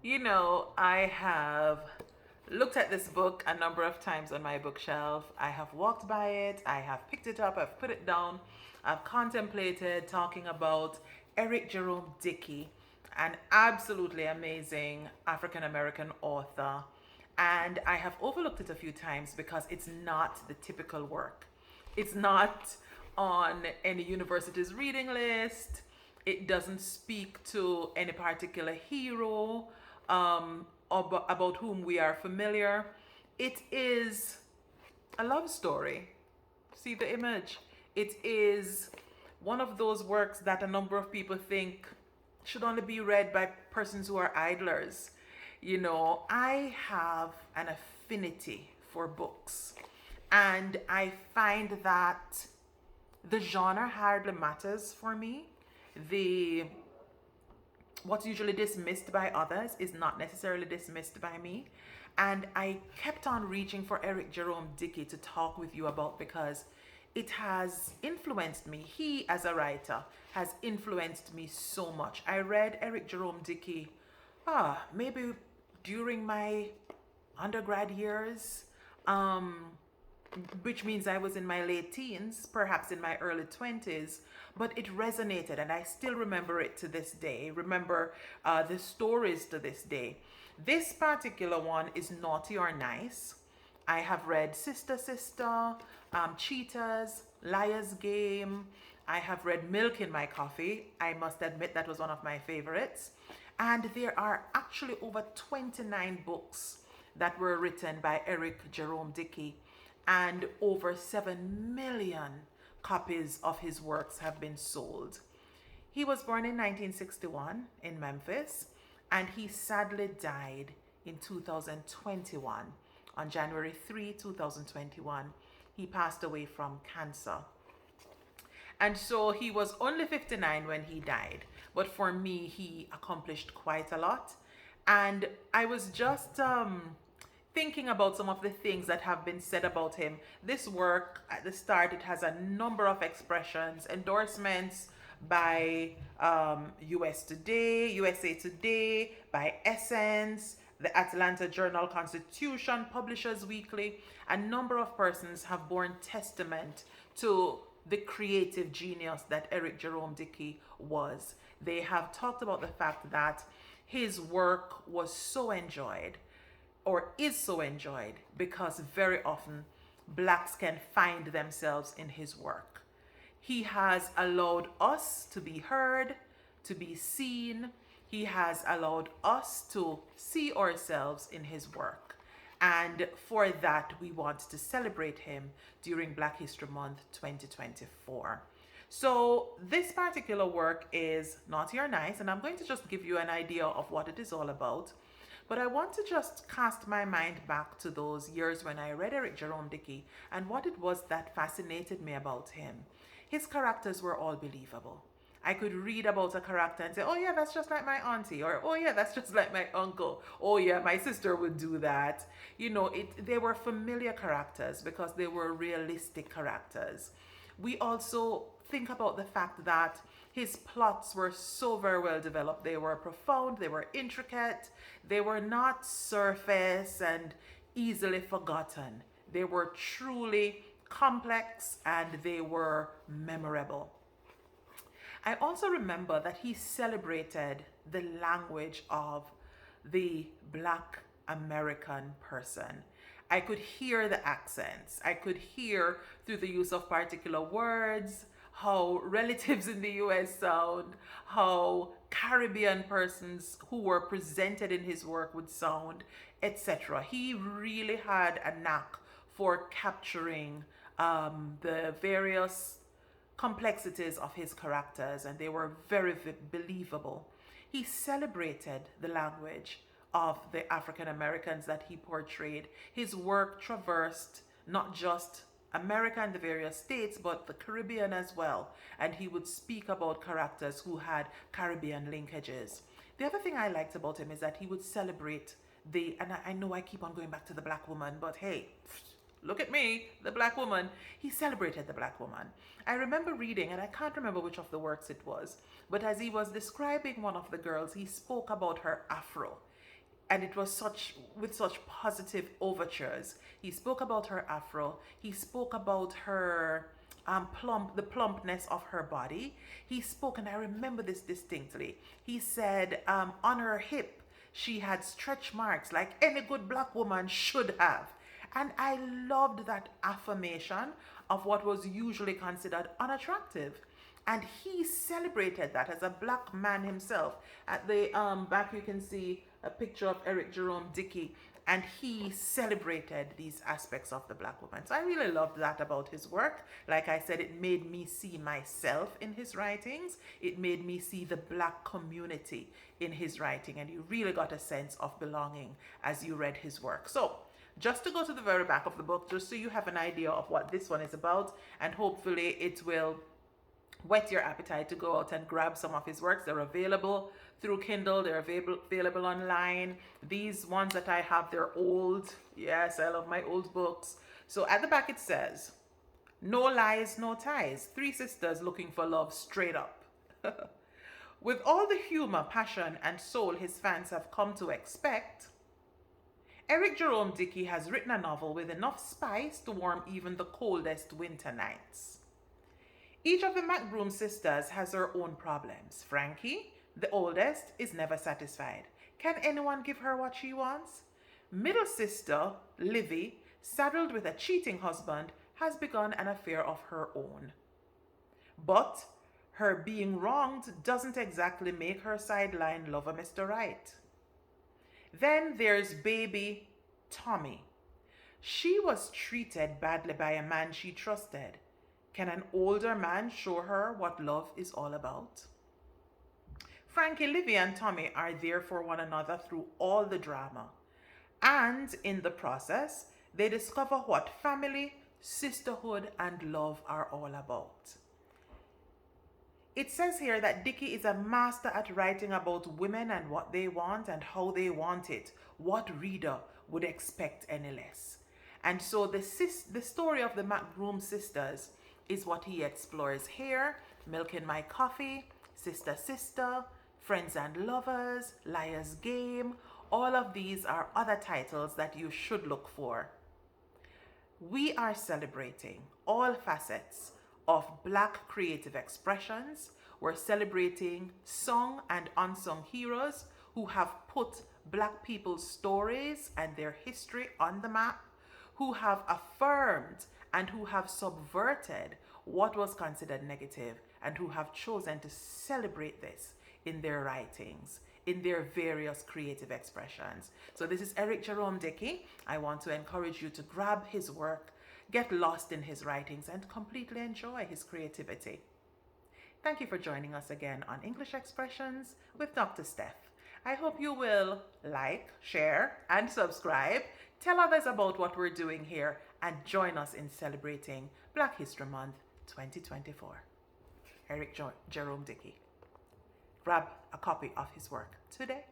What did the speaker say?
I have looked at this book a number of times on my bookshelf. I have walked by it, I have picked it up, I've put it down, I've contemplated talking about Eric Jerome Dickey, an absolutely amazing African American author. And I have overlooked it a few times because it's not the typical work. It's not on any university's reading list. It doesn't speak to any particular hero about whom we are familiar. It is a love story. See the image? It is one of those works that a number of people think should only be read by persons who are idlers. I have an affinity for books, and I find that the genre hardly matters for me. The What's usually dismissed by others is not necessarily dismissed by me. And I kept on reaching for Eric Jerome Dickey to talk with you about because it has influenced me. He, as a writer, has influenced me so much. I read Eric Jerome Dickey, maybe during my undergrad years. Which means I was in my late teens, perhaps in my early 20s, but it resonated and I still remember it to this day. Remember the stories to this day. This particular one is Naughty or Nice. I have read Sister Sister, Cheetahs, Liar's Game. I have read Milk in My Coffee. I must admit that was one of my favorites. And there are actually over 29 books that were written by Eric Jerome Dickey, and over 7 million copies of his works have been sold. He was born in 1961 in Memphis, and he sadly died in 2021. On January 3, 2021, he passed away from cancer. And so he was only 59 when he died. But for me, he accomplished quite a lot. And I was just thinking about some of the things that have been said about him. This work, at the start, it has a number of expressions, endorsements by USA Today, by Essence, the Atlanta Journal Constitution, Publishers Weekly. A number of persons have borne testament to the creative genius that Eric Jerome Dickey was. They have talked about the fact that his work was so enjoyed, or is so enjoyed, because very often blacks can find themselves in his work. He has allowed us to be heard, to be seen. He has allowed us to see ourselves in his work. And for that, we want to celebrate him during Black History Month 2024. So this particular work is Naughty or Nice, and I'm going to just give you an idea of what it is all about. But I want to just cast my mind back to those years when I read Eric Jerome Dickey and what it was that fascinated me about him. His characters were all believable. I could read about a character and say, oh yeah, that's just like my auntie, or oh yeah, that's just like my uncle. Oh yeah, my sister would do that. They were familiar characters because they were realistic characters. We also think about the fact that his plots were so very well developed. They were profound, they were intricate, they were not surface and easily forgotten. They were truly complex and they were memorable. I also remember that he celebrated the language of the Black American person. I could hear the accents. I could hear through the use of particular words how relatives in the US sound, how Caribbean persons who were presented in his work would sound, etc. He really had a knack for capturing the various complexities of his characters, and they were very believable. He celebrated the language of the African Americans that he portrayed. His work traversed not just America and the various states, but the Caribbean as well. And he would speak about characters who had Caribbean linkages. The other thing I liked about him is that he would celebrate and I know I keep on going back to the black woman, but hey, look at me, the black woman. He celebrated the black woman. I remember reading, and I can't remember which of the works it was, but as he was describing one of the girls, he spoke about her afro. and it was with such positive overtures. He spoke about her afro. He spoke about her the plumpness of her body. He spoke, and I remember this distinctly. He said, on her hip, she had stretch marks like any good black woman should have. And I loved that affirmation of what was usually considered unattractive. And he celebrated that as a black man himself. At the back, you can see a picture of Jerome Dickey, and he celebrated these aspects of the black woman. So I really loved that about his work. Like I said, it made me see myself in his writings. It made me see the black community in his writing, and you really got a sense of belonging as you read his work. So just to go to the very back of the book, just so you have an idea of what this one is about, and hopefully it will whet your appetite to go out and grab some of his works. They're available through Kindle. They're available online. These ones that I have, they're old. Yes, I love my old books. So at the back it says, "No lies, no ties. Three sisters looking for love straight up." With all the humor, passion, and soul his fans have come to expect, Jerome Dickey has written a novel with enough spice to warm even the coldest winter nights. Each of the McBroom sisters has her own problems. Frankie, the oldest, is never satisfied. Can anyone give her what she wants? Middle sister, Livy, saddled with a cheating husband, has begun an affair of her own. But her being wronged doesn't exactly make her sideline lover Mr. Right. Then there's baby Tommy. She was treated badly by a man she trusted. Can an older man show her what love is all about? Frankie, Livy, and Tommy are there for one another through all the drama. And in the process, they discover what family, sisterhood, and love are all about. It says here that Dickey is a master at writing about women and what they want and how they want it. What reader would expect any less? And so the story of the McBroom sisters is what he explores here. Milking My Coffee, Sister Sister, Friends and Lovers, Liar's Game. All of these are other titles that you should look for. We are celebrating all facets of Black creative expressions. We're celebrating sung and unsung heroes who have put Black people's stories and their history on the map, who have affirmed and who have subverted what was considered negative, and who have chosen to celebrate this in their writings, in their various creative expressions. So this is Jerome Dickey. I want to encourage you to grab his work, get lost in his writings, and completely enjoy his creativity. Thank you for joining us again on English Expressions with Dr. Steph. I hope you will like, share, and subscribe. Tell others about what we're doing here and join us in celebrating Black History Month 2024. Jerome Dickey. Grab a copy of his work today.